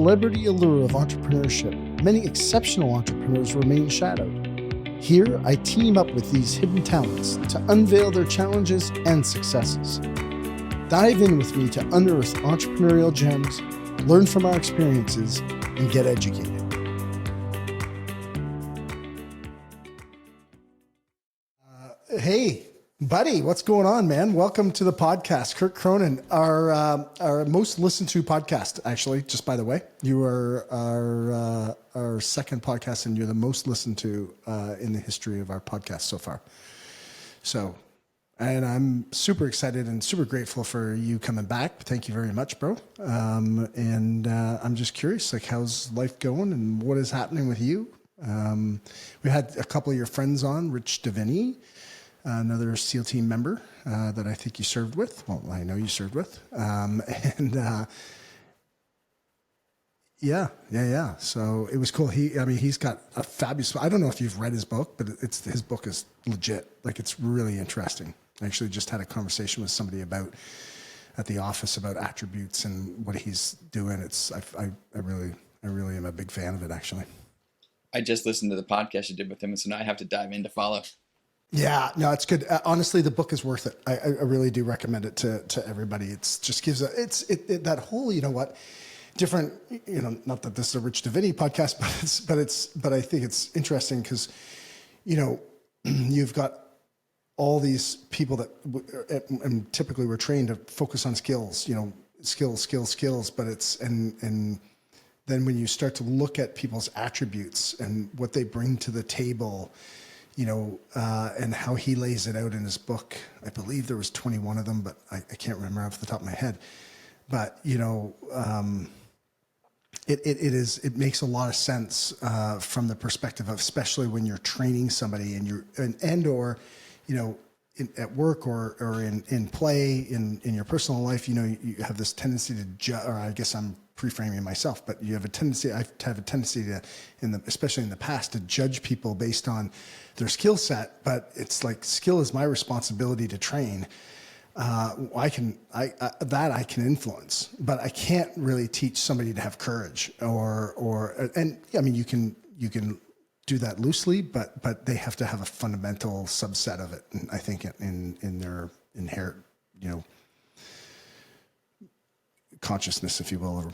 Celebrity allure of entrepreneurship, many exceptional entrepreneurs remain shadowed. Here, I team up with these hidden talents to unveil their challenges and successes. Dive in with me to unearth entrepreneurial gems, learn from our experiences, and get educated. Hey, buddy, what's going on, man? Welcome to the podcast. Curt Cronin, our most listened to podcast, actually, just by the way. You are our second podcast, and you're the most listened to in the history of our podcast so far. So, and I'm super excited and super grateful for you coming back. Thank you very much, bro. And I'm just curious, like, how's life going and what is happening with you? We had a couple of your friends on, Rich Davini, another SEAL team member that I think you served with. Well, I know you served with. Yeah. So it was cool. He's got a fabulous, I don't know if you've read his book, but his book is legit. Like, it's really interesting. I actually just had a conversation with somebody at the office about attributes and what he's doing. I really am a big fan of it, actually. I just listened to the podcast you did with him, and so now I have to dive in to follow. Yeah, no, it's good. Honestly, the book is worth it. I really do recommend it to everybody. It's just gives that whole, different, not that this is a Rich Davini podcast, but I think it's interesting because, you've got all these people that and typically we're trained to focus on skills, skills, but and then when you start to look at people's attributes and what they bring to the table, and how he lays it out in his book. I believe there was 21 of them, but I can't remember off the top of my head. But, it makes a lot of sense from the perspective of, especially when you're training somebody at work or in play, in your personal life, you have this tendency to judge, or I guess I'm pre-framing myself, but you have a tendency, I have a tendency to, especially in the past, to judge people based on their skill set. But it's like, skill is my responsibility to train. I can influence, but I can't really teach somebody to have courage you can do that loosely, but they have to have a fundamental subset of it. And I think in their inherent, consciousness, if you will, or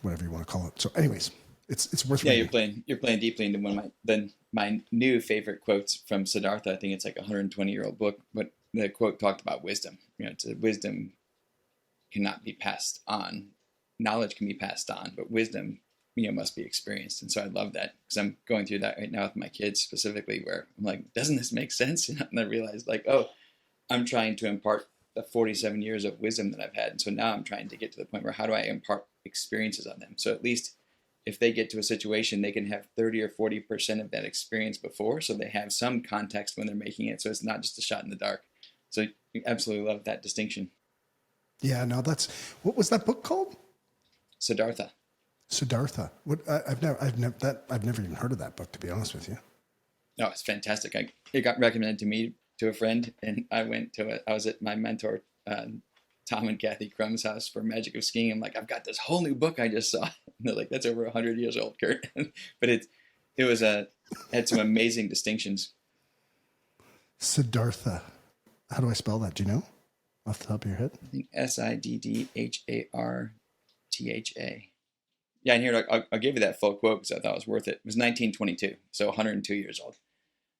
whatever you want to call it. So anyways, it's worth reading. You're playing deeply into one of my new favorite quotes from Siddhartha. I think it's like a 120-year-old book, but the quote talked about wisdom. Wisdom cannot be passed on. Knowledge can be passed on, but wisdom, must be experienced. And so I love that, because I'm going through that right now with my kids specifically, where I'm like, doesn't this make sense? And I realized, I'm trying to impart the 47 years of wisdom that I've had. And so now I'm trying to get to the point where, how do I impart experiences on them? So at least if they get to a situation, they can have 30 or 40% of that experience before, so they have some context when they're making it. So it's not just a shot in the dark. So you absolutely love that distinction. Yeah, no, what was that book called? Siddhartha. What I've never even heard of that book, to be honest with you. No, it's fantastic. It got recommended to me to a friend, and I was at my mentor, Tom and Kathy Crum's house for Magic of Skiing. I'm like, I've got this whole new book I just saw. And they're like, that's over 100 years old, Curt. But it had some amazing distinctions. Siddhartha. How do I spell that? Do you know off the top of your head? I think Siddhartha. Yeah, and here, I'll give you that full quote because I thought it was worth it. It was 1922, so 102 years old. It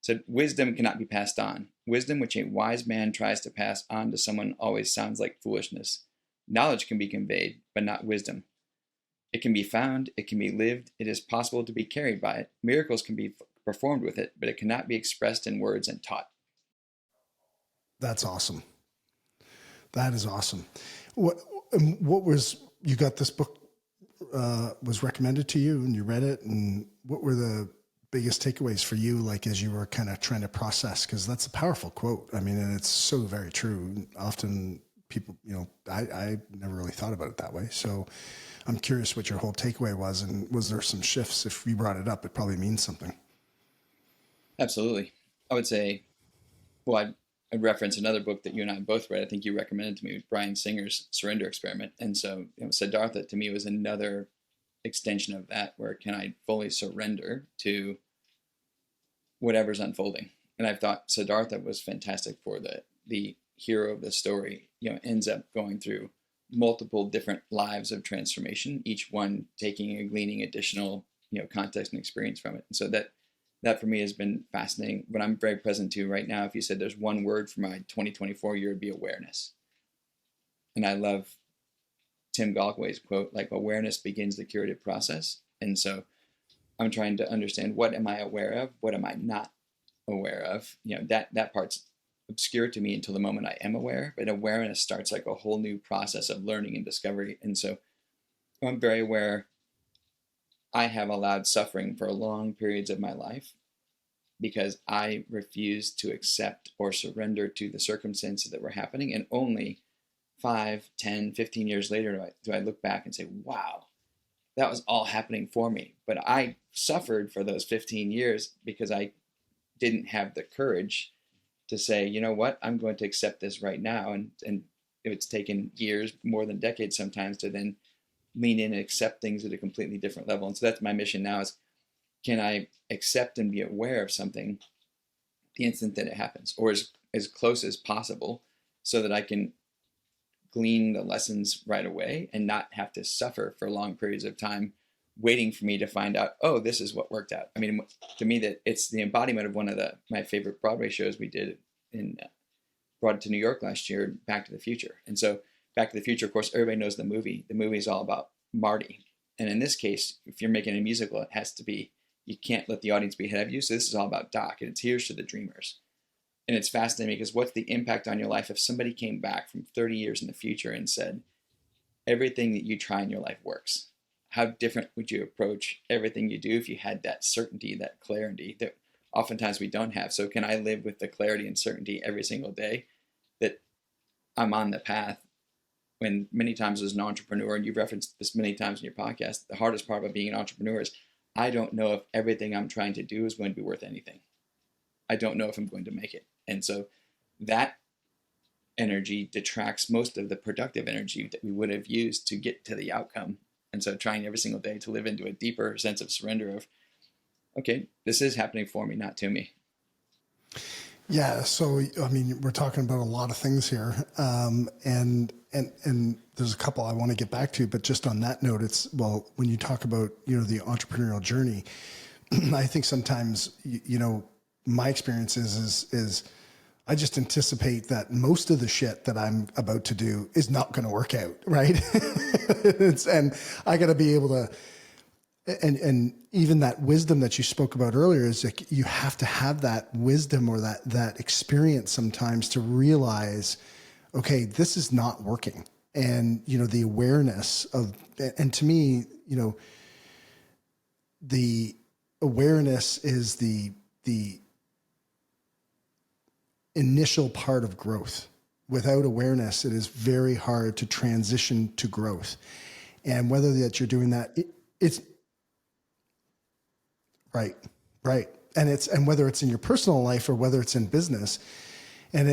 said, wisdom cannot be passed on. Wisdom which a wise man tries to pass on to someone always sounds like foolishness. Knowledge can be conveyed, but not wisdom. It can be found, it can be lived, it is possible to be carried by it. Miracles can be performed with it, but it cannot be expressed in words and taught. That's awesome. That is awesome. What was, you got this book, was recommended to you and you read it, and what were the biggest takeaways for you, like, as you were kind of trying to process? Because that's a powerful quote. I mean, and it's so very true. Often people, I never really thought about it that way. So I'm curious what your whole takeaway was, and was there some shifts? If you brought it up, it probably means something. Absolutely. I would say, well, I'd reference another book that you and I both read. I think you recommended to me, Brian Singer's Surrender Experiment. And so Siddhartha to me was another extension of that, where can I fully surrender to whatever's unfolding. And I thought Siddhartha was fantastic for the hero of the story, ends up going through multiple different lives of transformation, each one taking and gleaning additional, context and experience from it. And so that for me has been fascinating. What I'm very present to right now, if you said there's one word for my 2024 year, it'd be awareness. And I love Tim Galway's quote, like, awareness begins the curative process. And so I'm trying to understand, what am I aware of? What am I not aware of? That part's obscure to me until the moment I am aware, but awareness starts like a whole new process of learning and discovery. And so I'm very aware I have allowed suffering for long periods of my life because I refused to accept or surrender to the circumstances that were happening. And only 5, 10, 15 years later do I look back and say, wow, that was all happening for me. But I suffered for those 15 years because I didn't have the courage to say, you know what, I'm going to accept this right now. And it's taken years, more than decades sometimes, to then lean in and accept things at a completely different level. And so that's my mission now, is can I accept and be aware of something the instant that it happens, or as close as possible, so that I can glean the lessons right away and not have to suffer for long periods of time waiting for me to find out, oh, this is what worked out. I mean, to me, that it's the embodiment of one of my favorite Broadway shows we did brought it to New York last year, Back to the Future. And so Back to the Future, of course, everybody knows the movie. The movie is all about Marty. And in this case, if you're making a musical, it has to be, you can't let the audience be ahead of you. So this is all about Doc, and it's Here's to the Dreamers. And it's fascinating because what's the impact on your life if somebody came back from 30 years in the future and said, everything that you try in your life works? How different would you approach everything you do if you had that certainty, that clarity that oftentimes we don't have? So can I live with the clarity and certainty every single day that I'm on the path? When many times as an entrepreneur, and you've referenced this many times in your podcast, the hardest part about being an entrepreneur is I don't know if everything I'm trying to do is going to be worth anything. I don't know if I'm going to make it. And so that energy detracts most of the productive energy that we would have used to get to the outcome. And so trying every single day to live into a deeper sense of surrender of, okay, this is happening for me, not to me. Yeah. So, I mean, we're talking about a lot of things here. And there's a couple I want to get back to, but just on that note, when you talk about, the entrepreneurial journey, I think sometimes, my experience is I just anticipate that most of the shit that I'm about to do is not going to work out, right? And I got to be able to, and even that wisdom that you spoke about earlier is like you have to have that wisdom or that experience sometimes to realize, okay, this is not working. And, the awareness of, and to me, the awareness is the initial part of growth. Without awareness, it is very hard to transition to growth. And whether that you're doing that, it's right. And whether it's in your personal life or whether it's in business, and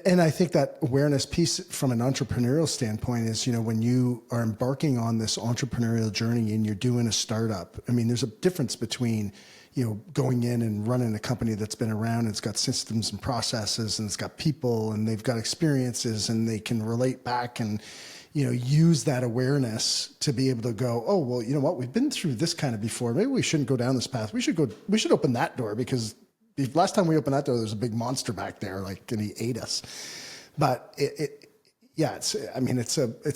and I think that awareness piece from an entrepreneurial standpoint is, when you are embarking on this entrepreneurial journey and you're doing a startup, I mean, there's a difference between, going in and running a company that's been around and it's got systems and processes and it's got people and they've got experiences and they can relate back and, use that awareness to be able to go, oh, well, you know what, we've been through this kind of before. Maybe we shouldn't go down this path. We should open that door because last time we opened that door, there was a big monster back there, and he ate us. But it's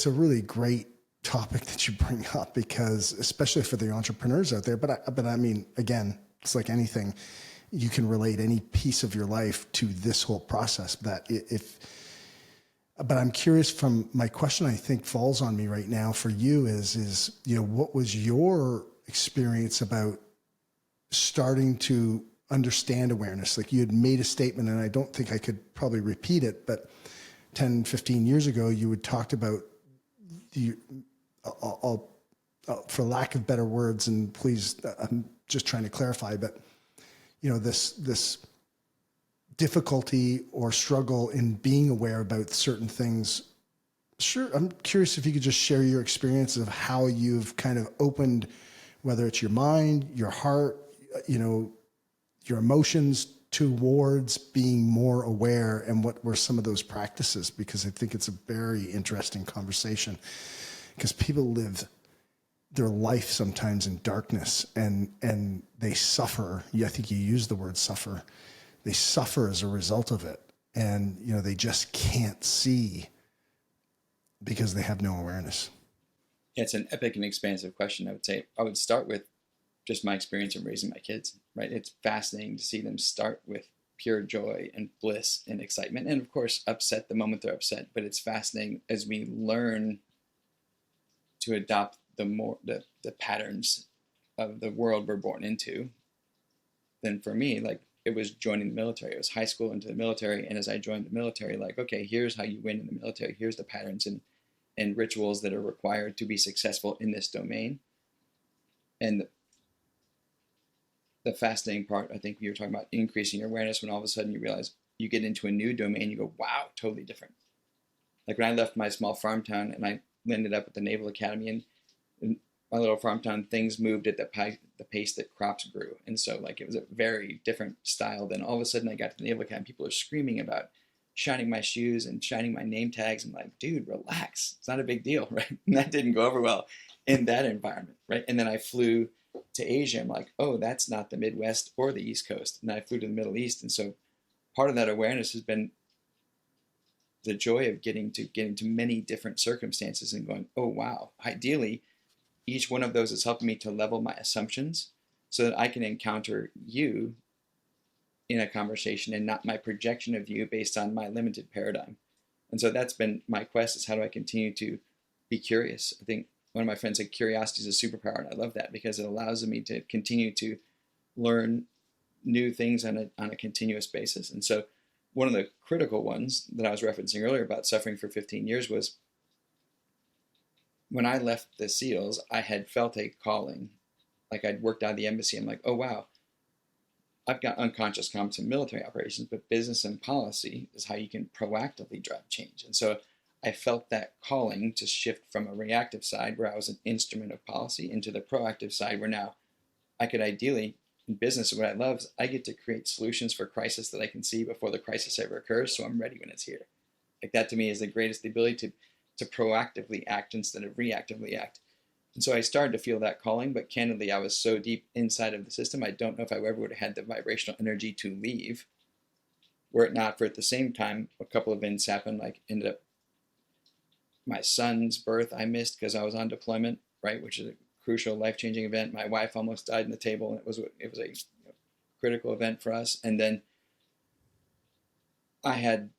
a really great topic that you bring up because especially for the entrepreneurs out there, but I mean, again, it's like anything, you can relate any piece of your life to this whole process. But I'm curious, from my question, I think falls on me right now for you is, what was your experience about starting to understand awareness? Like you had made a statement, and I don't think I could probably repeat it, but 10, 15 years ago, you had talked about for lack of better words, and please, I'm just trying to clarify, but this difficulty or struggle in being aware about certain things Sure. I'm curious if you could just share your experience of how you've kind of opened, whether it's your mind, your heart, you know, your emotions towards being more aware, and what were some of those practices? Because I think it's a very interesting conversation, because people live their life sometimes in darkness, and they suffer. I think you used the word suffer. They suffer as a result of it. And, you know, they just can't see because they have no awareness. It's an epic and expansive question. I would say I would start with just my experience of raising my kids, right? It's fascinating to see them start with pure joy and bliss and excitement, and of course upset the moment they're upset. But it's fascinating as we learn to adopt the patterns of the world we're born into. Then for me, like, it was joining the military. It was high school into the military, and as I joined the military, like, okay, here's how you win in the military. Here's the patterns and rituals that are required to be successful in this domain. And the fascinating part, I think you were talking about increasing your awareness, when all of a sudden you realize you get into a new domain, you go, wow, totally different. Like when I left my small farm town and I ended up at the Naval Academy, and in my little farm town, things moved at the pace that crops grew. And so like it was a very different style. Then all of a sudden I got to the Naval Academy, people are screaming about shining my shoes and shining my name tags. I'm like, dude, relax. It's not a big deal, right? And that didn't go over well in that environment, right? And then I flew to Asia. I'm like, oh, that's not the Midwest or the East Coast. And I flew to the Middle East. And so part of that awareness has been the joy of getting to many different circumstances and going, oh, wow, ideally, each one of those is helping me to level my assumptions so that I can encounter you in a conversation and not my projection of you based on my limited paradigm. And so that's been my quest, is how do I continue to be curious? I think one of my friends said curiosity is a superpower, and I love that because it allows me to continue to learn new things on a continuous basis. And so one of the critical ones that I was referencing earlier about suffering for 15 years was when I left the SEALs, I had felt a calling. Like I'd worked out of the embassy. I'm like, oh, wow, I've got unconscious competence in military operations, but business and policy is how you can proactively drive change. And so I felt that calling to shift from a reactive side where I was an instrument of policy into the proactive side where now I could ideally, in business, what I love is I get to create solutions for crisis that I can see before the crisis ever occurs, so I'm ready when it's here. Like that to me is the greatest, the ability to proactively act instead of reactively act. And so I started to feel that calling, but candidly, I was so deep inside of the system, I don't know if I ever would have had the vibrational energy to leave, were it not for, at the same time, a couple of events happened, like ended up my son's birth I missed because I was on deployment, right, which is a crucial, life-changing event. My wife almost died on the table, and it was a critical event for us. And then I had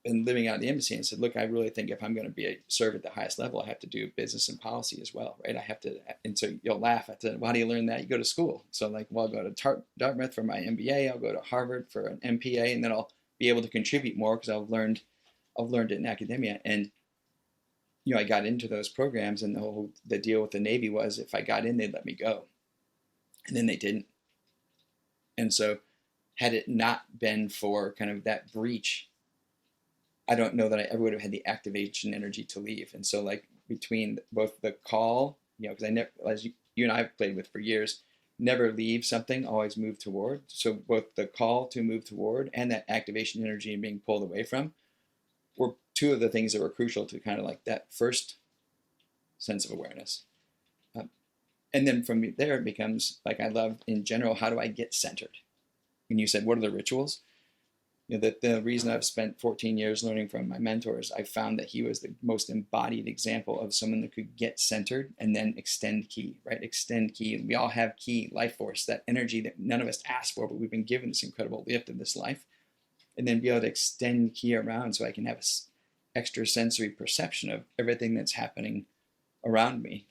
been living out of the embassy and said, look, I really think if I'm going to serve at the highest level, I have to do business and policy as well, right? I have to, and so you'll laugh. I said, well, how do you learn that? You go to school. So like, well, I'll go to Dartmouth for my MBA, I'll go to Harvard for an MPA, and then I'll be able to contribute more because I've learned it in academia. And I got into those programs, and the deal with the Navy was if I got in, they'd let me go, and then they didn't. And so had it not been for kind of that breach, I don't know that I ever would have had the activation energy to leave. And so like between both the call, because I never, as you and I have played with for years, never leave something, always move toward. So both the call to move toward and that activation energy and being pulled away from were two of the things that were crucial to kind of like that first sense of awareness. And then from there, it becomes like, I love in general, how do I get centered? When you said, what are the rituals? The reason I've spent 14 years learning from my mentors, I found that he was the most embodied example of someone that could get centered and then extend ki, right? Extend ki. We all have ki, life force, that energy that none of us asked for, but we've been given this incredible gift of this life. And then be able to extend ki around so I can have an extra sensory perception of everything that's happening around me,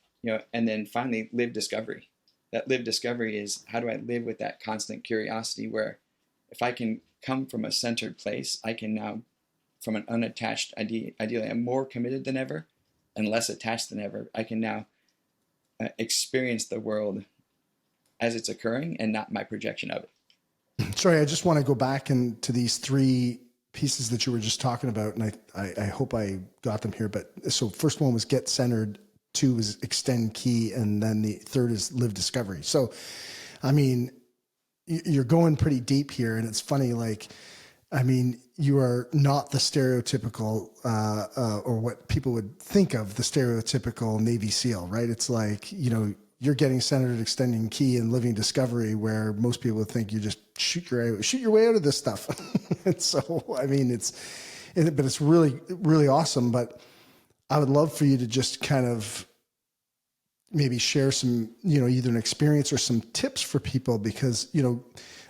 and then finally live discovery. That live discovery is, how do I live with that constant curiosity where if I can come from a centered place, I can now, from an unattached, ideally I'm more committed than ever and less attached than ever. I can now experience the world as it's occurring and not my projection of it. Sorry, I just want to go back into these three pieces that you were just talking about, and I hope I got them here. But so first one was get centered, 2 was extend key, and then the third is live discovery. So, I mean, you're going pretty deep here, and it's funny. Like, I mean, you are not the stereotypical, or what people would think of the stereotypical Navy SEAL, right? It's like, you know, you're getting centered, extending key, and living discovery, where most people would think you just shoot your way out of this stuff. And so, I mean, but it's really, really awesome. But I would love for you to just kind of maybe share some, you know, either an experience or some tips for people, because, you know,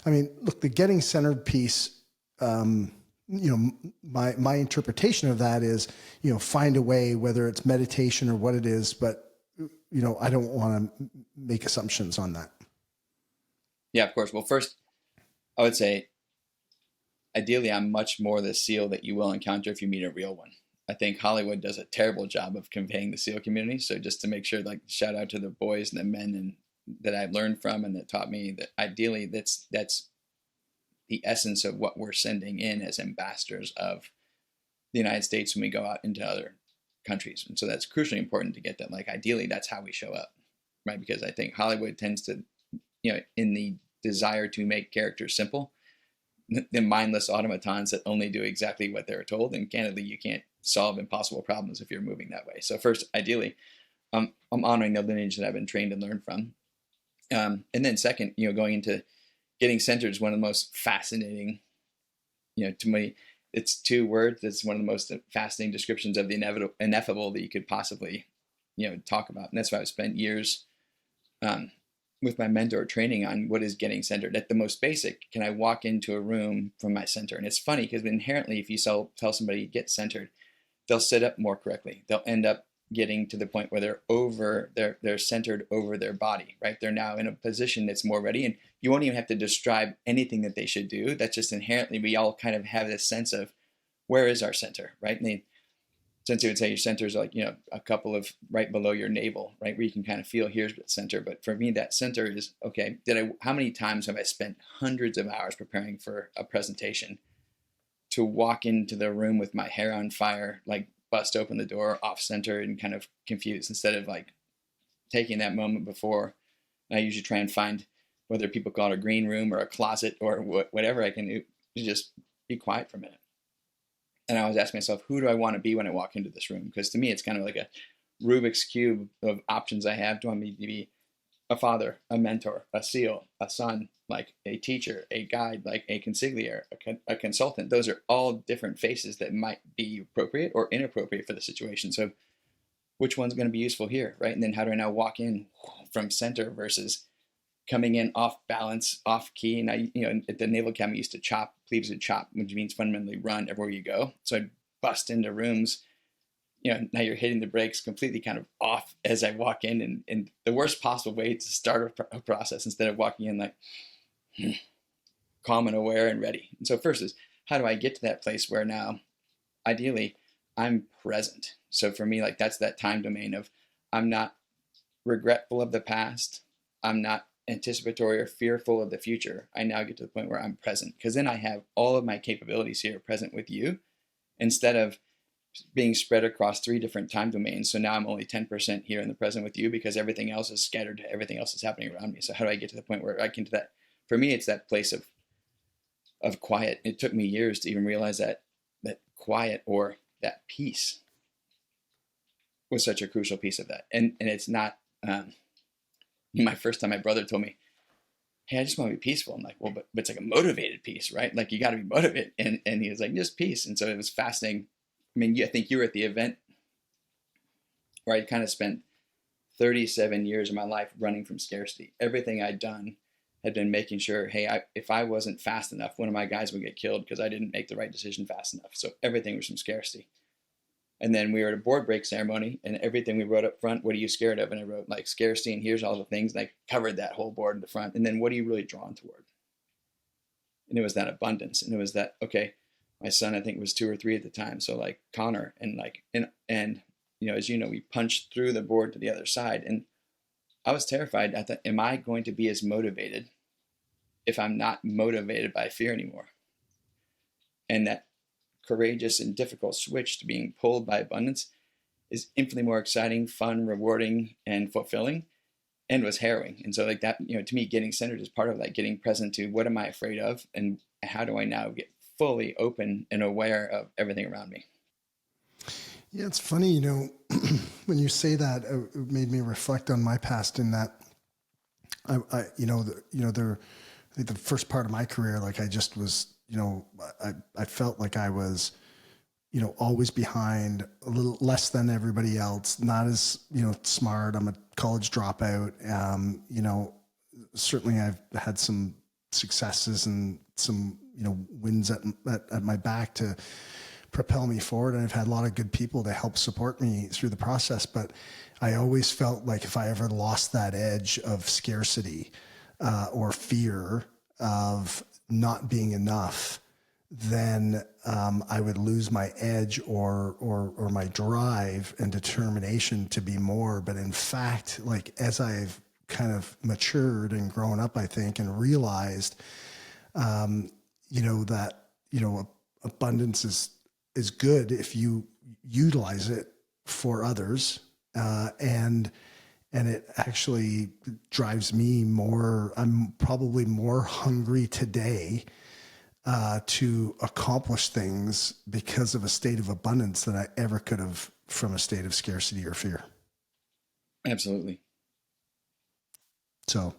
I mean, look, the getting centered piece, you know, my interpretation of that is, you know, find a way, whether it's meditation or what it is, but, you know, I don't want to make assumptions on that. Yeah, of course. Well, first, I would say, ideally, I'm much more the SEAL that you will encounter if you meet a real one. I think Hollywood does a terrible job of conveying the SEAL community. So just to make sure, like, shout out to the boys and the men and that I've learned from and that taught me that ideally that's the essence of what we're sending in as ambassadors of the United States when we go out into other countries. And so that's crucially important to get that. Like, ideally, that's how we show up, right? Because I think Hollywood tends to, you know, in the desire to make characters simple, the mindless automatons that only do exactly what they're told. And candidly, you can't solve impossible problems if you're moving that way. So first, ideally, I'm honoring the lineage that I've been trained and learned from. And then second, you know, going into getting centered is one of the most fascinating, you know, to me, it's 2 words. It's one of the most fascinating descriptions of the ineffable that you could possibly, you know, talk about. And that's why I've spent years with my mentor training on what is getting centered. At the most basic, can I walk into a room from my center? And it's funny because inherently, if you tell somebody get centered, they'll sit up more correctly. They'll end up getting to the point where they're centered over their body, right? They're now in a position that's more ready, and you won't even have to describe anything that they should do. That's just inherently, we all kind of have this sense of where is our center, right? And since you would say your center is like, you know, a couple of right below your navel, right? Where you can kind of feel here's the center. But for me, that center is, okay, how many times have I spent hundreds of hours preparing for a presentation to walk into the room with my hair on fire, like bust open the door off center and kind of confused, instead of like taking that moment before. And I usually try and find, whether people call it a green room or a closet or whatever I can do, to just be quiet for a minute. And I always ask myself, who do I want to be when I walk into this room? Because to me, it's kind of like a Rubik's Cube of options I have. Do I want me to be a father, a mentor, a SEAL, a son, like a teacher, a guide, like a consigliere, a consultant? Those are all different faces that might be appropriate or inappropriate for the situation. So which one's going to be useful here, right? And then how do I now walk in from center versus coming in off balance, off key? And I, you know, at the Naval Academy, I used to chop, plebes would chop, which means fundamentally run everywhere you go. So I'd bust into rooms, you know, now you're hitting the brakes completely kind of off as I walk in, and the worst possible way to start a process, instead of walking in like calm and aware and ready. And so first is, how do I get to that place where now, ideally, I'm present? So for me, like, that's that time domain of, I'm not regretful of the past. I'm not anticipatory or fearful of the future. I now get to the point where I'm present, because then I have all of my capabilities here present with you, instead of being spread across 3 different time domains. So now I'm only 10% here in the present with you, because everything else is scattered to everything else is happening around me. So how do I get to the point where I can do that? For me, it's that place of quiet. It took me years to even realize that quiet, or that peace, was such a crucial piece of that. And it's not, my first time my brother told me, hey, I just want to be peaceful. I'm like, well, but it's like a motivated peace, right? Like, you got to be motivated. And he was like, just peace. And so it was fascinating. I mean, I think you were at the event where I kind of spent 37 years of my life running from scarcity. Everything I'd done had been making sure, hey, if I wasn't fast enough, one of my guys would get killed because I didn't make the right decision fast enough. So everything was from scarcity. And then we were at a board break ceremony, and everything we wrote up front, what are you scared of? And I wrote like scarcity, and here's all the things, and I covered that whole board in the front. And then what are you really drawn toward? And it was that abundance. And it was that, okay, my son, I think, was 2 or 3 at the time. So like Connor, and like, and you know, as you know, we punched through the board to the other side. And I was terrified. I thought, am I going to be as motivated if I'm not motivated by fear anymore? And that courageous and difficult switch to being pulled by abundance is infinitely more exciting, fun, rewarding, and fulfilling, and was harrowing. And so like that, to me, getting centered is part of like getting present to what am I afraid of, and how do I now get fully open and aware of everything around me. Yeah, it's funny, when you say that, it made me reflect on my past in that I the first part of my career, like I just was, I felt like I was, always behind, a little less than everybody else, not as, smart. I'm a college dropout. Certainly I've had some successes and some, wins at my back to propel me forward. And I've had a lot of good people to help support me through the process. But I always felt like if I ever lost that edge of scarcity or fear of not being enough, then I would lose my edge or my drive and determination to be more. But in fact, like as I've kind of matured and grown up, I think, and realized, that, abundance is good if you utilize it for others. And it actually drives me more. I'm probably more hungry today to accomplish things because of a state of abundance than I ever could have from a state of scarcity or fear. Absolutely. So,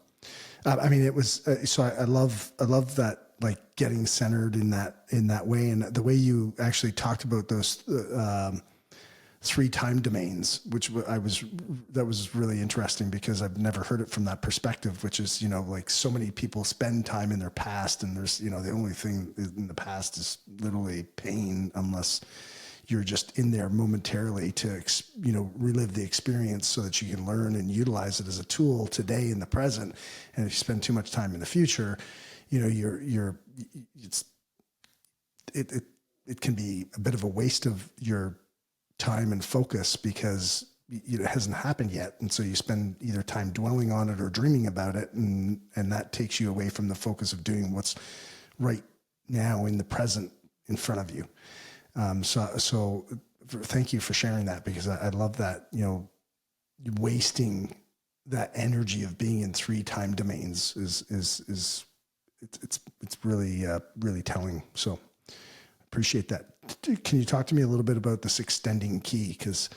it was, I love that, like getting centered in that way. And the way you actually talked about those, 3 time domains, which that was really interesting because I've never heard it from that perspective, which is, like so many people spend time in their past, and there's, the only thing in the past is literally pain, unless you're just in there momentarily to, relive the experience so that you can learn and utilize it as a tool today in the present. And if you spend too much time in the future, it can be a bit of a waste of your time and focus because it hasn't happened yet. And so you spend either time dwelling on it or dreaming about it. And that takes you away from the focus of doing what's right now in the present in front of you. So thank you for sharing that, because I love that, wasting that energy of being in 3 time domains is really, really telling. So appreciate that. Can you talk to me a little bit about this extending key? Because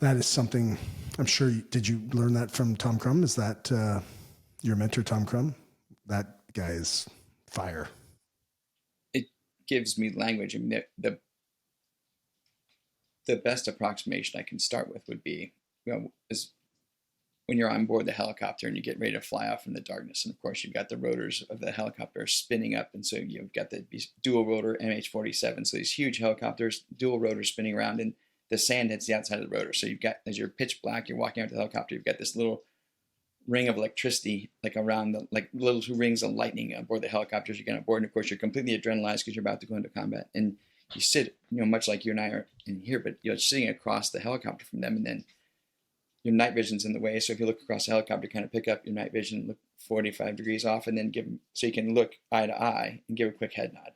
that is something I'm sure. Did you learn that from Tom Crum? Is that your mentor, Tom Crum? That guy is fire. It gives me language. I mean, the best approximation I can start with would be, is when you're on board the helicopter and you get ready to fly off in the darkness. And of course, you've got the rotors of the helicopter spinning up. And so you've got the dual rotor MH-47. So these huge helicopters, dual rotors spinning around, and the sand hits the outside of the rotor. So you've got, as you're pitch black, you're walking out to the helicopter, you've got this little ring of electricity, like around like little 2 rings of lightning aboard the helicopters you get on board. And of course, you're completely adrenalized because you're about to go into combat. And you sit, much like you and I are in here, but you're sitting across the helicopter from them, and then your night vision's in the way. So if you look across the helicopter, kind of pick up your night vision, look 45 degrees off, and then give them, so you can look eye to eye and give a quick head nod.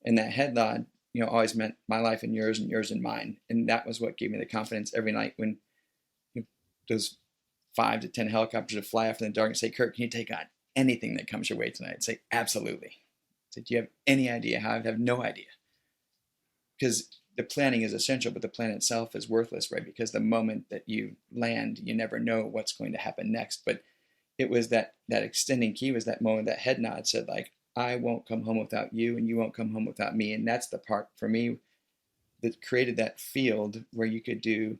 And that head nod, always meant my life and yours and mine. And that was what gave me the confidence every night when those 5 to 10 helicopters would fly off in the dark and say, Curt, can you take on anything that comes your way tonight? I'd say, absolutely. I said, do you have any idea how? I have no idea. Because the planning is essential, but the plan itself is worthless, right? Because the moment that you land, you never know what's going to happen next. But it was that extending key was that moment, that head nod said, like, I won't come home without you, and you won't come home without me. And that's the part for me that created that field where you could do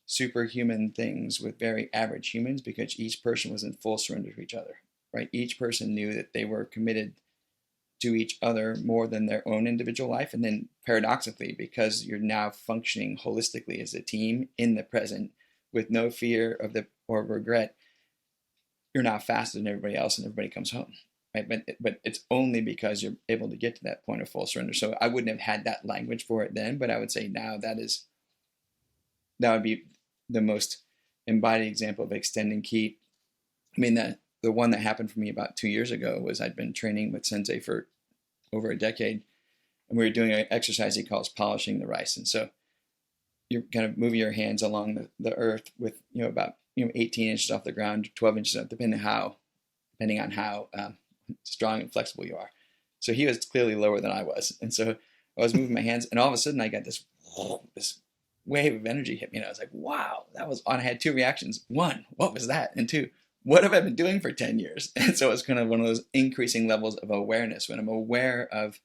superhuman things with very average humans, because each person was in full surrender to each other, right? Each person knew that they were committed to each other more than their own individual life. And then paradoxically, because you're now functioning holistically as a team in the present with no fear of or regret, you're now faster than everybody else, and everybody comes home, right? But it's only because you're able to get to that point of full surrender. So I wouldn't have had that language for it then, but I would say now that would be the most embodied example of extending key. I mean, the one that happened for me about 2 years ago was I'd been training with Sensei for over a decade, and we were doing an exercise he calls polishing the rice. And so you're kind of moving your hands along the earth with, about, 18 inches off the ground, 12 inches up, depending on how strong and flexible you are. So he was clearly lower than I was. And so I was moving my hands, and all of a sudden I got this wave of energy hit me. And I was like, wow, that was on. I had two reactions. One, what was that? And two, what have I been doing for 10 years? And so it's kind of one of those increasing levels of awareness when I'm aware of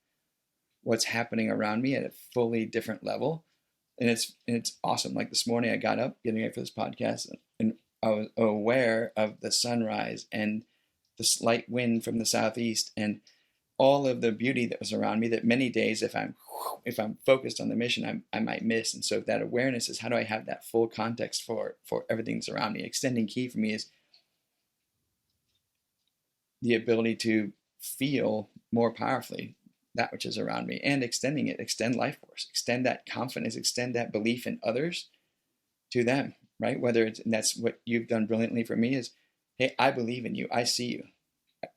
what's happening around me at a fully different level. And it's awesome. Like this morning I got up getting ready for this podcast, and I was aware of the sunrise and the slight wind from the southeast and all of the beauty that was around me that many days, if I'm focused on the mission, I might miss. And so that awareness is, how do I have that full context for everything that's around me? Extending key for me is the ability to feel more powerfully that which is around me, and extending it, extend life force, extend that confidence, extend that belief in others to them, right? Whether it's, and that's what you've done brilliantly for me is, hey, I believe in you. I see you.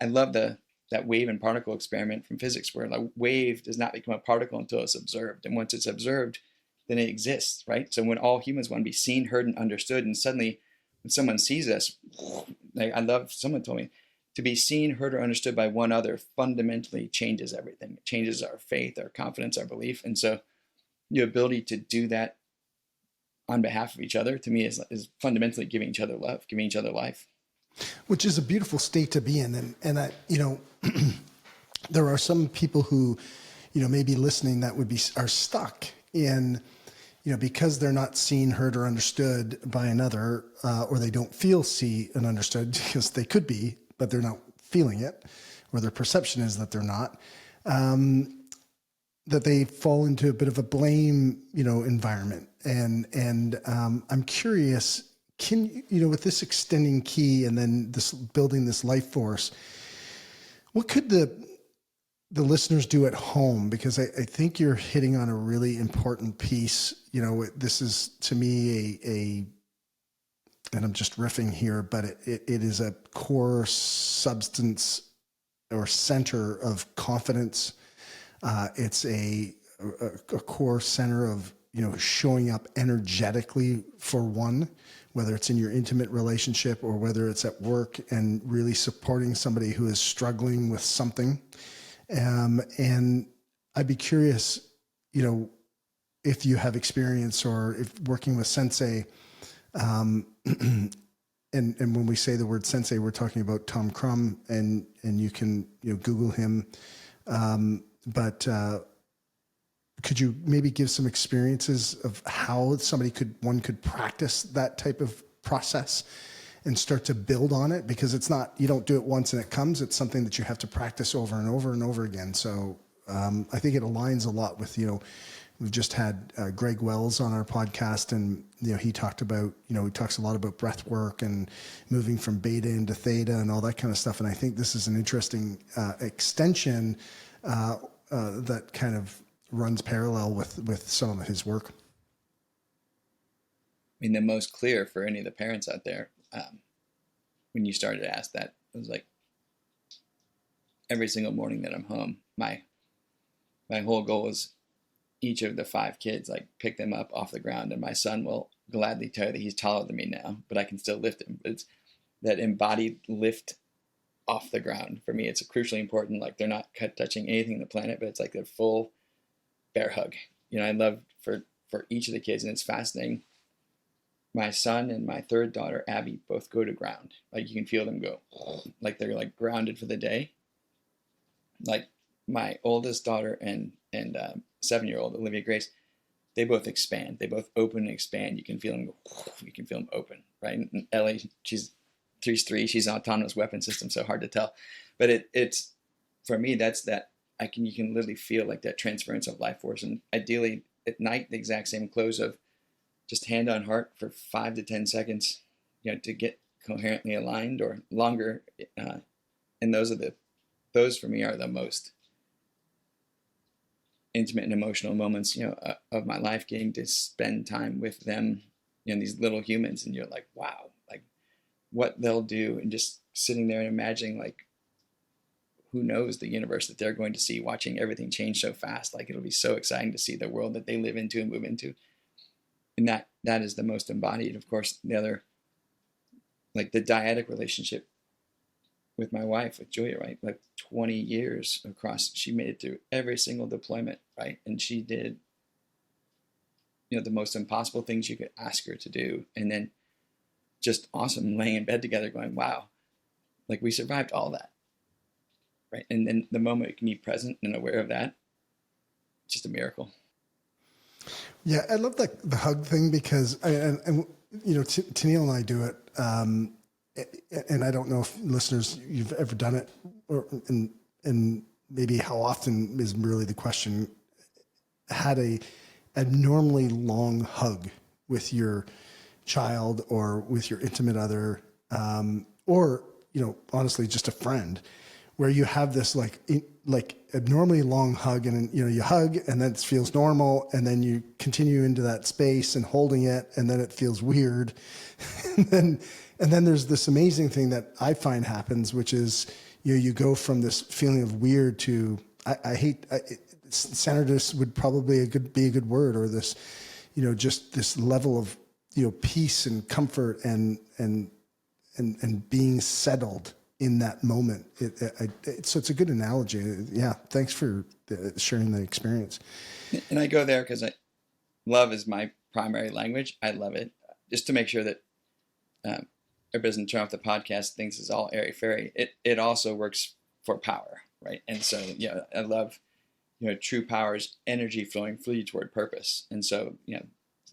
I love that wave and particle experiment from physics, where a wave does not become a particle until it's observed. And once it's observed, then it exists, right? So when all humans want to be seen, heard, and understood, and suddenly when someone sees us, like someone told me, to be seen, heard, or understood by one other fundamentally changes everything. It changes our faith, our confidence, our belief. And so the ability to do that on behalf of each other, to me, is fundamentally giving each other love, giving each other life. Which is a beautiful state to be in. And I, there are some people who, may be listening that are stuck in, because they're not seen, heard, or understood by another, or they don't feel seen and understood, because they could be, but they're not feeling it, or their perception is that they're not, that they fall into a bit of a blame, environment. And I'm curious, with this extending key and then this building this life force, what could the listeners do at home? Because I think you're hitting on a really important piece. This is, to me, and I'm just riffing here, but it is a core substance or center of confidence. It's a core center of, showing up energetically for one, whether it's in your intimate relationship or whether it's at work, and really supporting somebody who is struggling with something. And I'd be curious, if you have experience, or if working with sensei, and when we say the word sensei, we're talking about Tom Crum, and you can Google him. But could you maybe give some experiences of how one could practice that type of process and start to build on it? Because it's not, you don't do it once and it comes. It's something that you have to practice over and over and over again. So I think it aligns a lot with, we've just had Greg Wells on our podcast, and he talked about, he talks a lot about breath work and moving from beta into theta and all that kind of stuff. And I think this is an interesting extension that kind of runs parallel with some of his work. I mean, the most clear for any of the parents out there, when you started to ask that, it was like every single morning that I'm home, my whole goal is each of the 5 kids, like, pick them up off the ground, and my son will gladly tell you that he's taller than me now, but I can still lift him. But it's that embodied lift off the ground. For me, it's crucially important. Like, they're not touching anything on the planet, but it's like a full bear hug. I love for each of the kids, and it's fascinating. My son and my third daughter, Abby, both go to ground. Like, you can feel them go, like they're like grounded for the day. Like, my oldest daughter and 7-year-old Olivia Grace, they both expand. They both open and expand. You can feel them go. You can feel them open, right? And Ellie, she's 3. She's an autonomous weapon system, so hard to tell. But it's for me, that's that you can literally feel like that transference of life force. And ideally at night, the exact same close of just hand on heart for 5 to 10 seconds, to get coherently aligned, or longer. And those for me are the most intimate and emotional moments, of my life, getting to spend time with them, these little humans. And you're like, wow, like what they'll do, and just sitting there and imagining like who knows the universe that they're going to see, watching everything change so fast. Like, it'll be so exciting to see the world that they live into and move into. And that is the most embodied. Of course, the other, like the dyadic relationship with my wife, with Julia, right? Like 20 years across, she made it through every single deployment, right? And she did, the most impossible things you could ask her to do. And then just awesome, laying in bed together going, wow, like we survived all that, right? And then the moment you can be present and aware of that, just a miracle. Yeah, I love the hug thing because, Tennille and I do it, and I don't know if listeners, you've ever done it, and maybe how often is really the question. Had a abnormally long hug with your child or with your intimate other, or honestly, just a friend, where you have this like abnormally long hug, and you hug, and then it feels normal, and then you continue into that space and holding it, and then it feels weird, and then there's this amazing thing that I find happens, which is you go from this feeling of weird to centeredness would probably be a good word, or this just this level of peace and comfort and being settled in that moment. So it's a good analogy. Yeah. Thanks for sharing the experience. And I go there because love is my primary language. I love it, just to make sure that everybody doesn't turn off the podcast, thinks it's all airy fairy. It also works for power, right? And so, I love, true power is energy flowing freely toward purpose. And so,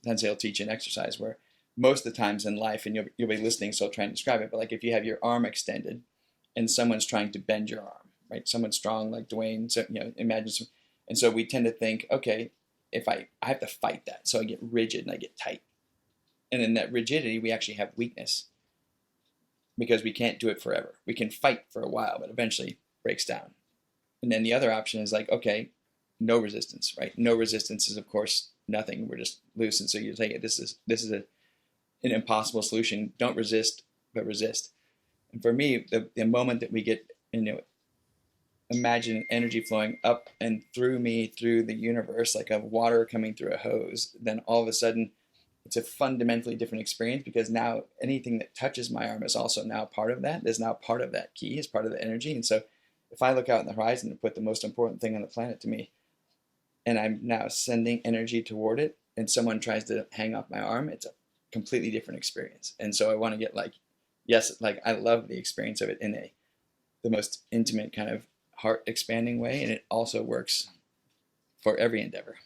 Sensei will teach an exercise where most of the times in life, and you'll be listening, so I'll try and describe it, but like if you have your arm extended and someone's trying to bend your arm, right? Someone strong like Dwayne, so, imagine some, and so we tend to think, okay, if I have to fight that, so I get rigid and I get tight. And in that rigidity, we actually have weakness because we can't do it forever. We can fight for a while, but eventually breaks down. And then the other option is like, okay, no resistance, right? No resistance is, of course, nothing. We're just loose. And so you say, this is an impossible solution. Don't resist, but resist. And for me, the moment that we get, imagine energy flowing up and through me, through the universe, like a water coming through a hose, then all of a sudden it's a fundamentally different experience, because now anything that touches my arm is also now part of that. Is now part of that key, is part of the energy. And so if I look out in the horizon and put the most important thing on the planet to me, and I'm now sending energy toward it, and someone tries to hang off my arm, it's a completely different experience. And so I want to get I love the experience of it in the most intimate kind of heart expanding way. And it also works for every endeavor.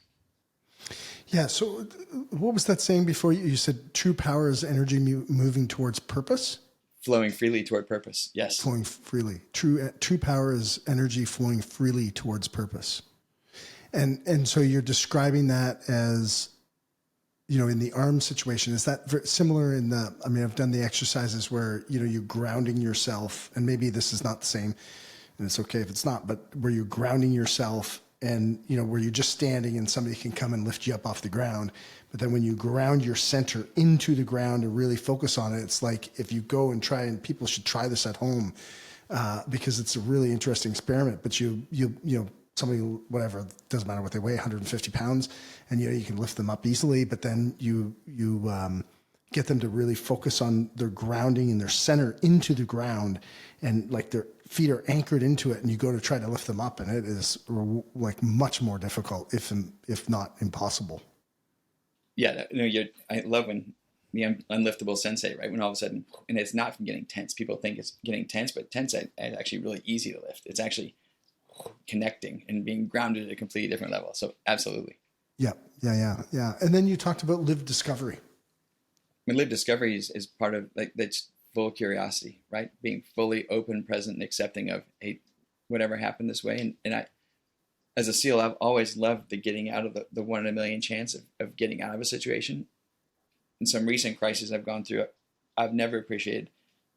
Yeah. So what was that saying before? You said true power is energy moving towards purpose? Flowing freely toward purpose. Yes. Flowing freely. True power is energy flowing freely towards purpose. And so you're describing that as, in the arm situation. Is that similar I've done the exercises where, you're grounding yourself, and maybe this is not the same, and it's okay if it's not, but where you're grounding yourself and, where you're just standing and somebody can come and lift you up off the ground. But then when you ground your center into the ground and really focus on it, it's like if you go and try, and people should try this at home, because it's a really interesting experiment, but you somebody, whatever, doesn't matter what they weigh, 150 pounds, and you can lift them up easily, but then you get them to really focus on their grounding and their center into the ground, and like their feet are anchored into it, and you go to try to lift them up, and it is like much more difficult, if not impossible. Yeah, I love when the unliftable sensei, right? When all of a sudden, and it's not from getting tense. People think it's getting tense, but tense is actually really easy to lift. It's actually connecting and being grounded at a completely different level. So absolutely. Yeah. And then you talked about live discovery. Live discovery is part of that's full curiosity, right? Being fully open, present, and accepting of, hey, whatever happened this way. And I, as a SEAL, I've always loved the getting out of the 1 in a million chance of getting out of a situation. In some recent crises I've gone through, I've never appreciated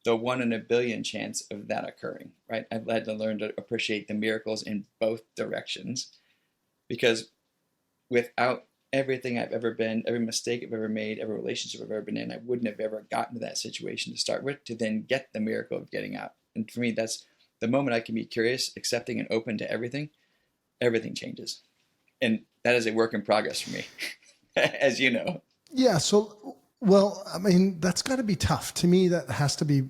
the 1 in a billion chance of that occurring, right? I've had to learn to appreciate the miracles in both directions, because without everything I've ever been, every mistake I've ever made, every relationship I've ever been in, I wouldn't have ever gotten to that situation to start with, to then get the miracle of getting out. And for me, that's The moment I can be curious, accepting, and open to everything, everything changes. And that is a work in progress for me, as you know. Yeah. So, well, I mean, that's got to be tough. To me, that has to be,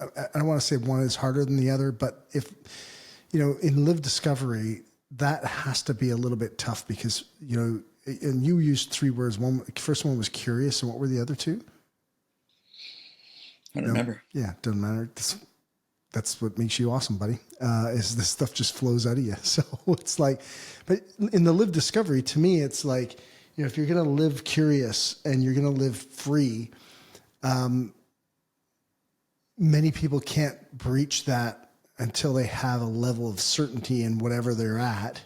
I don't want to say one is harder than the other, but if, in live discovery, that has to be a little bit tough because, and you used three words. First one was curious. And what were the other two? I don't remember. Yeah. Doesn't matter. That's what makes you awesome, buddy. Is this stuff just flows out of you. So it's like, but in the live discovery, to me, it's like, if you're going to live curious and you're going to live free, many people can't breach that until they have a level of certainty in whatever they're at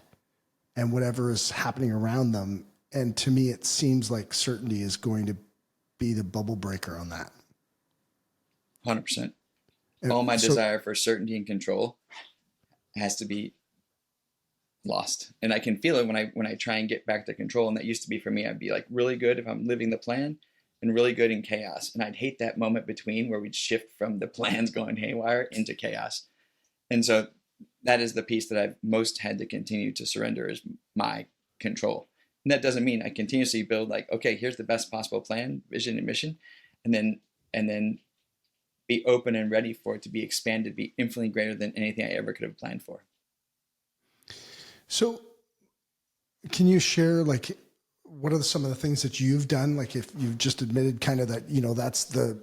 and whatever is happening around them. And to me, it seems like certainty is going to be the bubble breaker on that. 100%. All my desire for certainty and control has to be lost. And I can feel it when I try and get back to control. And that used to be for me, I'd be like really good if I'm living the plan and really good in chaos. And I'd hate that moment between where we'd shift from the plans going haywire into chaos. And so that is the piece that I've most had to continue to surrender is my control. And that doesn't mean I continuously build like, okay, here's the best possible plan, vision, and mission. And then be open and ready for it to be expanded, be infinitely greater than anything I ever could have planned for. So can you share, like, what are some of the things that you've done? Like if you've just admitted kind of that,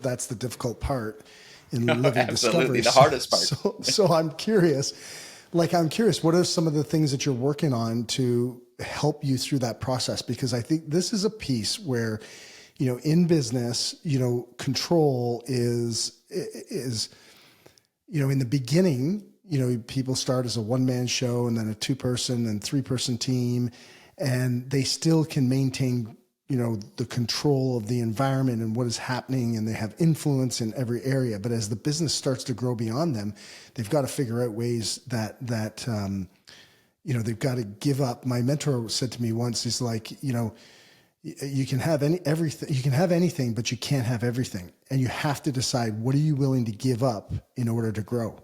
that's the difficult part in living Absolutely, discovery. the hardest part. So I'm curious, what are some of the things that you're working on to help you through that process? Because I think this is a piece where, in business, control is, in the beginning, people start as a one-man show and then a 2-person and 3-person team, and they still can maintain, the control of the environment and what is happening, and they have influence in every area. But as the business starts to grow beyond them, they've got to figure out ways that they've got to give up. My mentor said to me once, he's like, you can have everything, you can have anything, but you can't have everything. And you have to decide, what are you willing to give up in order to grow?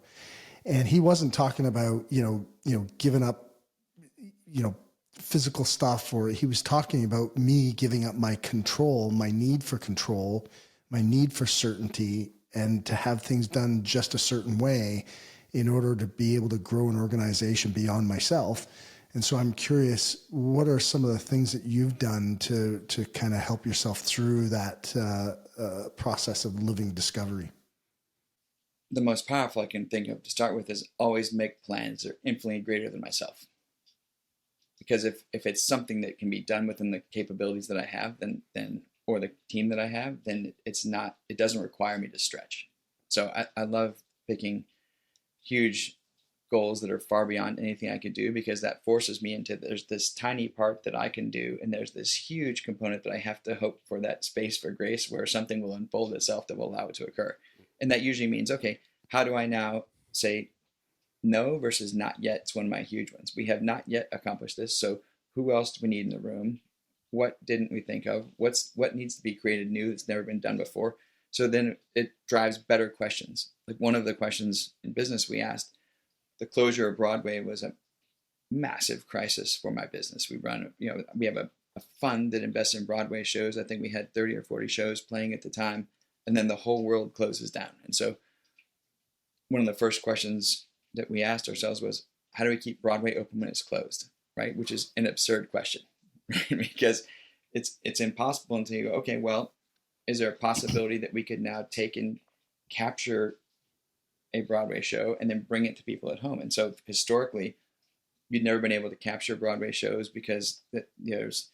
And he wasn't talking about, giving up, physical stuff, or he was talking about me giving up my control, my need for control, my need for certainty, and to have things done just a certain way in order to be able to grow an organization beyond myself. And so I'm curious, what are some of the things that you've done to kind of help yourself through that process of living discovery? The most powerful I can think of to start with is always make plans that are infinitely greater than myself. Because if it's something that can be done within the capabilities that I have, then or the team that I have, then it doesn't require me to stretch. So I love picking huge goals that are far beyond anything I could do, because that forces me into, there's this tiny part that I can do, and there's this huge component that I have to hope for that space for grace where something will unfold itself that will allow it to occur. And that usually means, okay, how do I now say no versus not yet? It's one of my huge ones. We have not yet accomplished this. So who else do we need in the room? What didn't we think of? What needs to be created new that's never been done before? So then it drives better questions. Like one of the questions in business we asked, the closure of Broadway was a massive crisis for my business. We have a fund that invests in Broadway shows. I think we had 30 or 40 shows playing at the time, and then the whole world closes down. And so one of the first questions that we asked ourselves was, how do we keep Broadway open when it's closed, right? Which is an absurd question, right? Because it's impossible until you go, okay, well, is there a possibility that we could now take and capture a Broadway show and then bring it to people at home? And so historically, you'd never been able to capture Broadway shows because there's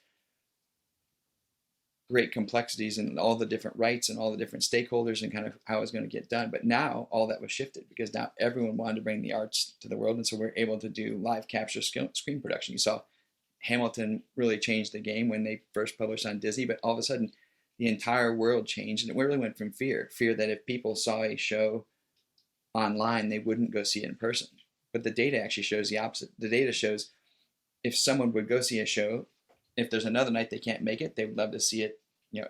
great complexities and all the different rights and all the different stakeholders and kind of how it's going to get done. But now all that was shifted because now everyone wanted to bring the arts to the world. And so we're able to do live capture screen production. You saw Hamilton really changed the game when they first published on Disney, but all of a sudden the entire world changed. And it really went from fear that if people saw a show online, they wouldn't go see it in person. But the data actually shows the opposite. The data shows if someone would go see a show, if there's another night they can't make it, they would love to see it,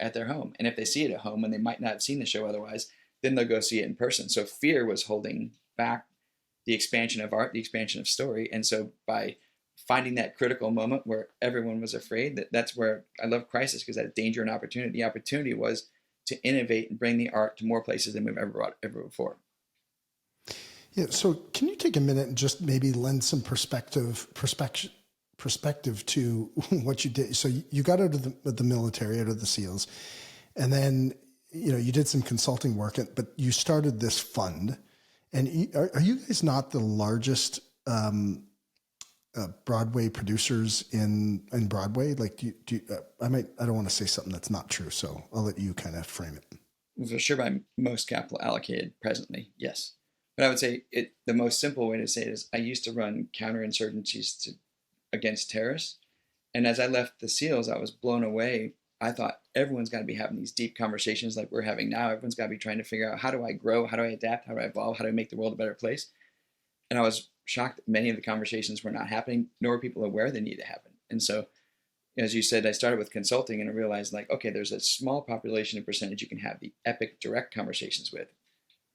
at their home. And if they see it at home and they might not have seen the show otherwise, then they'll go see it in person. So fear was holding back the expansion of art, the expansion of story. And so by finding that critical moment where everyone was afraid, that's where I love Crisis, because that danger and opportunity. The opportunity was to innovate and bring the art to more places than we've ever brought ever before. Yeah. So can you take a minute and just maybe lend some perspective to what you did? So you got out of the military, out of the SEALs, and then, you did some consulting work, but you started this fund. And are you guys not the largest Broadway producers in Broadway? Like, I don't want to say something that's not true, so I'll let you kind of frame it. For sure, by most capital allocated presently, yes. But I would say the most simple way to say it is I used to run counter-insurgencies against terrorists. And as I left the SEALs, I was blown away. I thought everyone's got to be having these deep conversations like we're having now. Everyone's got to be trying to figure out, how do I grow? How do I adapt? How do I evolve? How do I make the world a better place? And I was shocked that many of the conversations were not happening, nor were people aware they need to happen. And so, as you said, I started with consulting and I realized, like, okay, there's a small population and percentage you can have the epic direct conversations with.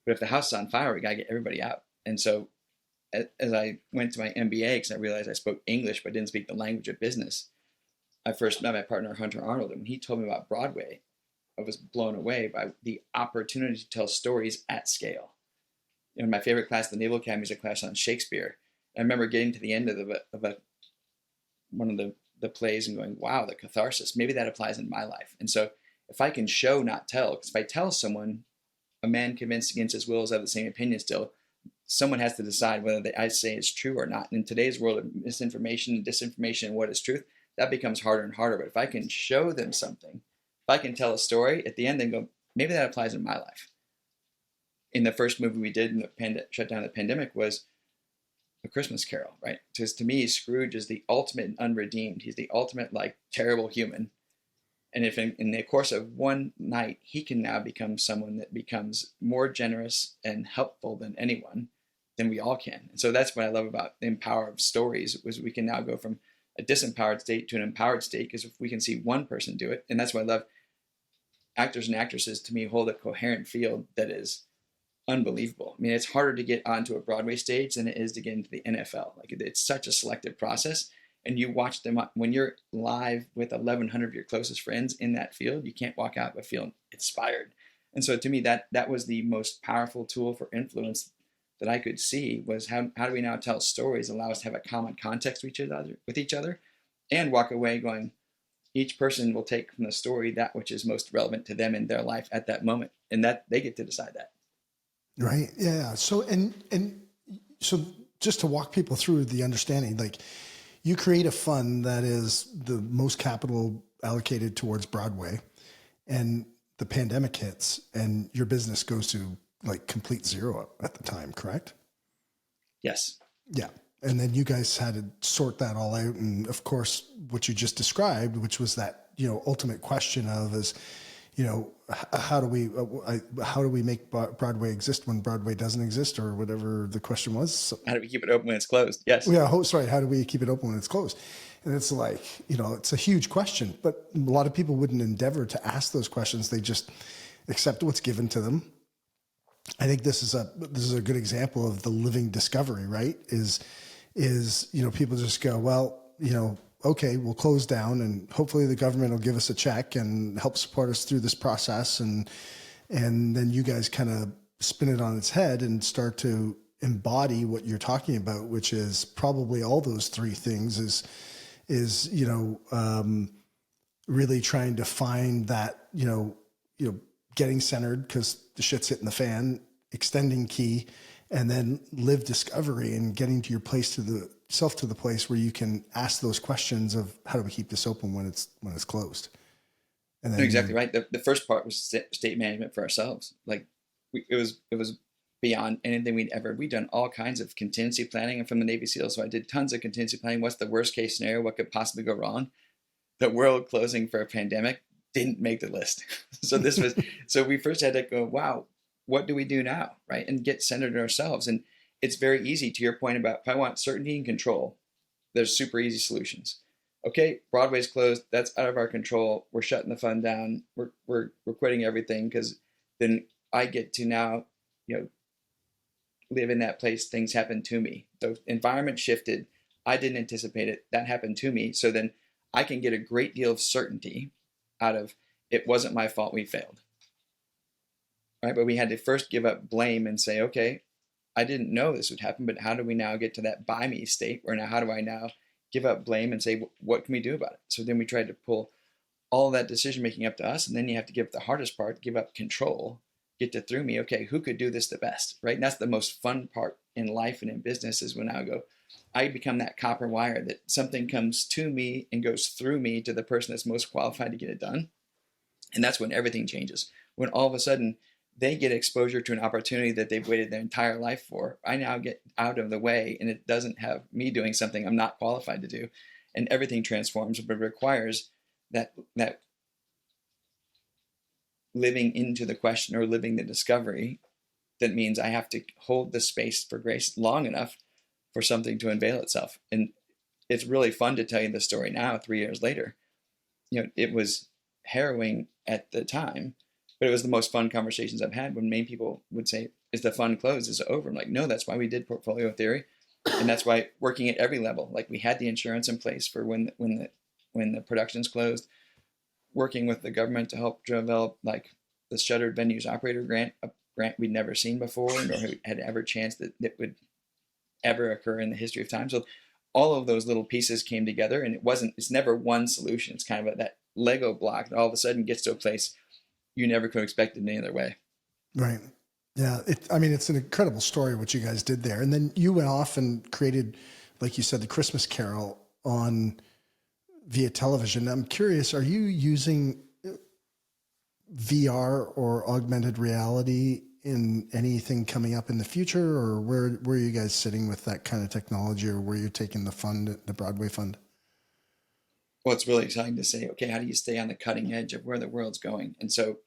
But if the house is on fire, we got to get everybody out. And so as I went to my MBA, because I realized I spoke English but didn't speak the language of business, I first met my partner, Hunter Arnold, and when he told me about Broadway, I was blown away by the opportunity to tell stories at scale. My favorite class, the Naval Academy, is a class on Shakespeare. And I remember getting to the end of one of the plays and going, wow, the catharsis, maybe that applies in my life. And so if I can show, not tell, because if I tell someone, a man convinced against his will is of the same opinion still, someone has to decide whether I say is true or not. And in today's world of misinformation and disinformation and what is truth, that becomes harder and harder. But if I can show them something, if I can tell a story at the end, then go, maybe that applies in my life. In the first movie we did in the shutdown of the pandemic was A Christmas Carol, right? Because to me, Scrooge is the ultimate and unredeemed. He's the ultimate, like, terrible human. And if in the course of one night, he can now become someone that becomes more generous and helpful than anyone, then we all can. And so that's what I love about the power of stories, was we can now go from a disempowered state to an empowered state, because if we can see one person do it, and that's why I love actors and actresses, to me, hold a coherent field that is unbelievable. I mean, it's harder to get onto a Broadway stage than it is to get into the NFL. Like, it's such a selective process. And you watch them when you're live with 1,100 of your closest friends in that field, you can't walk out but feeling inspired. And so to me, that was the most powerful tool for influence that I could see, was how do we now tell stories, allow us to have a common context with each other, and walk away going, each person will take from the story that which is most relevant to them in their life at that moment. And that they get to decide that. Right. Yeah. So, and so just to walk people through the understanding, like, you create a fund that is the most capital allocated towards Broadway, and the pandemic hits and your business goes to, like, complete zero at the time, correct? Yes. Yeah. And then you guys had to sort that all out. And of course, what you just described, which was that, ultimate question of how do we make Broadway exist when Broadway doesn't exist, or whatever the question was. So, how do we keep it open when it's closed? Yes. Yeah. Sorry. How do we keep it open when it's closed? And it's like, it's a huge question, but a lot of people wouldn't endeavor to ask those questions. They just accept what's given to them. I think this is a good example of the living discovery, right? Is people just go, well, okay, we'll close down and hopefully the government will give us a check and help support us through this process. And then you guys kind of spin it on its head and start to embody what you're talking about, which is probably all those three things is really trying to find that, getting centered because the shit's hitting the fan, extending key, and then live discovery and getting to your place, to the place where you can ask those questions of how do we keep this open when it's closed. And then, exactly right. The first part was state management for ourselves. Like, it was beyond anything we'd done all kinds of contingency planning, and from the Navy SEALs. So I did tons of contingency planning. What's the worst case scenario? What could possibly go wrong? The world closing for a pandemic didn't make the list. So we first had to go, wow, what do we do now? Right. And get centered in ourselves. And it's very easy, to your point about, if I want certainty and control, there's super easy solutions. Okay, Broadway's closed. That's out of our control. We're shutting the fund down. We're quitting everything, because then I get to now, live in that place, things happen to me. The environment shifted. I didn't anticipate it. That happened to me. So then I can get a great deal of certainty out of it wasn't my fault we failed. Right? But we had to first give up blame and say, okay, I didn't know this would happen, but how do we now get to that by me state where now how do I now give up blame and say, what can we do about it? So then we tried to pull all that decision making up to us. And then you have to give up the hardest part, give up control, get to through me. Okay, who could do this the best, right? And that's the most fun part in life and in business is when I become that copper wire that something comes to me and goes through me to the person that's most qualified to get it done. And that's when everything changes. When all of a sudden they get exposure to an opportunity that they've waited their entire life for. I now get out of the way and it doesn't have me doing something I'm not qualified to do. And everything transforms, but it requires that living into the question or living the discovery. That means I have to hold the space for grace long enough for something to unveil itself. And it's really fun to tell you the story now, 3 years later. It was harrowing at the time, but it was the most fun conversations I've had when many people would say, is the fun closed? Is it over? I'm like, no, that's why we did portfolio theory. And that's why working at every level, like we had the insurance in place for when the production's closed, working with the government to help develop like the Shuttered Venues Operator Grant, a grant we'd never seen before, nor had ever chance that would ever occur in the history of time. So all of those little pieces came together, and it's never one solution. It's kind of that Lego block that all of a sudden gets to a place you never could have expected in any other way. Right. Yeah. It's an incredible story what you guys did there. And then you went off and created, like you said, the Christmas Carol via television. I'm curious, are you using VR or augmented reality in anything coming up in the future, or where are you guys sitting with that kind of technology, or where you're taking the Broadway fund? Well, it's really exciting to say, okay, how do you stay on the cutting edge of where the world's going? And so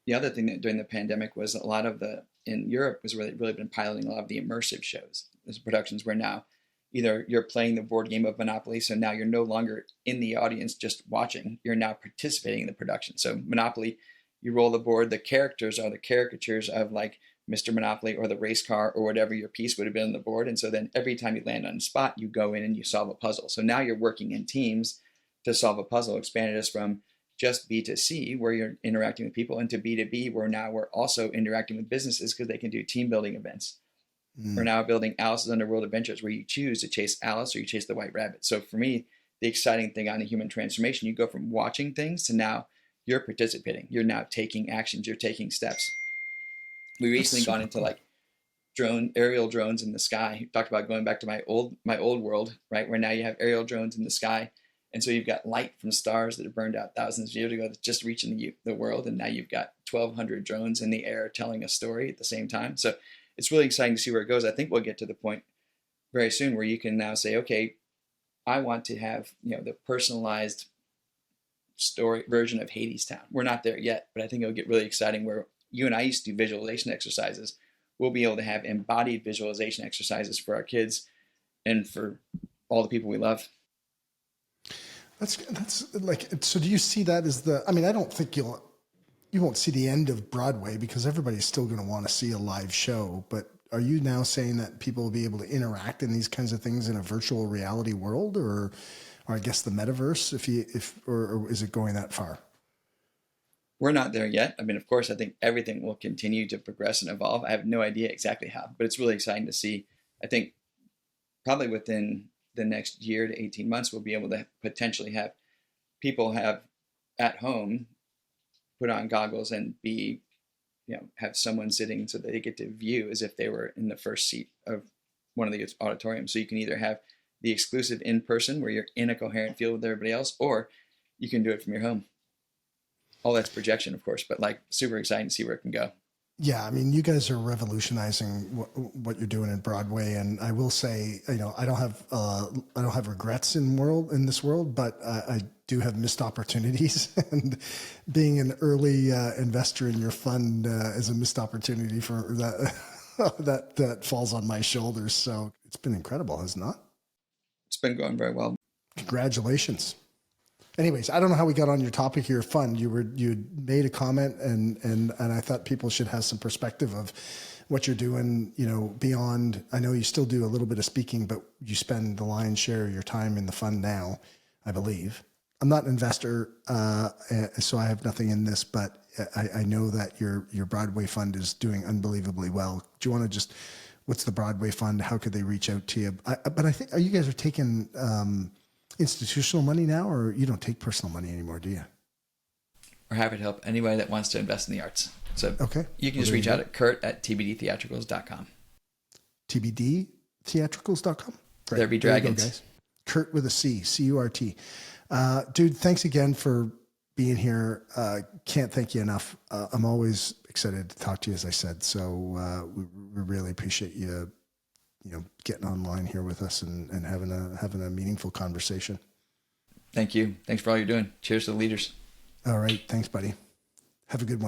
the other thing that during the pandemic was a lot of in Europe was really been piloting a lot of the immersive shows. There's productions where now either you're playing the board game of Monopoly, so now you're no longer in the audience just watching, you're now participating in the production. So Monopoly, you roll the board, the characters are the caricatures of like Mr. Monopoly or the race car or whatever your piece would have been on the board. And so then every time you land on a spot, you go in and you solve a puzzle. So now you're working in teams to solve a puzzle, expanded us from just B2C, where you're interacting with people, into B2B, where now we're also interacting with businesses because they can do team building events. We're now building Alice's Underworld Adventures, where you choose to chase Alice or you chase the White Rabbit. So for me, the exciting thing on the human transformation, you go from watching things to now you're participating. You're now taking actions. You're taking steps. We recently gone into like aerial drones in the sky. You talked about going back to my old world, right? Where now you have aerial drones in the sky. And so you've got light from stars that have burned out thousands of years ago that's just reaching the world. And now you've got 1,200 drones in the air telling a story at the same time. So it's really exciting to see where it goes. I think we'll get to the point very soon where you can now say, okay, I want to have the personalized story version of Hadestown. We're not there yet, but I think it'll get really exciting where you and I used to do visualization exercises. We'll be able to have embodied visualization exercises for our kids and for all the people we love. That's like, so do you see that as I don't think you won't see the end of Broadway because everybody's still going to want to see a live show, but are you now saying that people will be able to interact in these kinds of things in a virtual reality world, or I guess the metaverse, or is it going that far? We're not there yet. Of course, I think everything will continue to progress and evolve. I have no idea exactly how, but it's really exciting to see. I think probably within the next year to 18 months, we'll be able to potentially have people have at home put on goggles and have someone sitting so that they get to view as if they were in the first seat of one of the auditoriums. So you can either have the exclusive in person where you're in a coherent field with everybody else, or you can do it from your home. All that's projection, of course, but like super exciting to see where it can go. Yeah, you guys are revolutionizing what you're doing in Broadway, and I will say, I don't have regrets in this world, but I do have missed opportunities, and being an early investor in your fund is a missed opportunity for that. that falls on my shoulders. So it's been incredible, has it not? It's been going very well. Congratulations. Anyways, I don't know how we got on your topic here, fund. You made a comment, and I thought people should have some perspective what you're doing, beyond, I know you still do a little bit of speaking, but you spend the lion's share of your time in the fund now, I believe. I'm not an investor, so I have nothing in this, but I know that your Broadway fund is doing unbelievably well. Do you want to just, what's the Broadway fund? How could they reach out to you? But I think, you guys are taking institutional money now, or you don't take personal money anymore, do you? We're happy to help anybody that wants to invest in the arts. So okay. You can just reach out at Curt@tbdtheatricals.com. tbdtheatricals.com? Great. There be dragons. There you go, guys. Curt with a C, C-U-R-T. Dude, thanks again for being here. Can't thank you enough. I'm always excited to talk to you, as I said. So we really appreciate you, getting online here with us and having a meaningful conversation. Thank you. Thanks for all you're doing. Cheers to the leaders. All right. Thanks, buddy. Have a good one.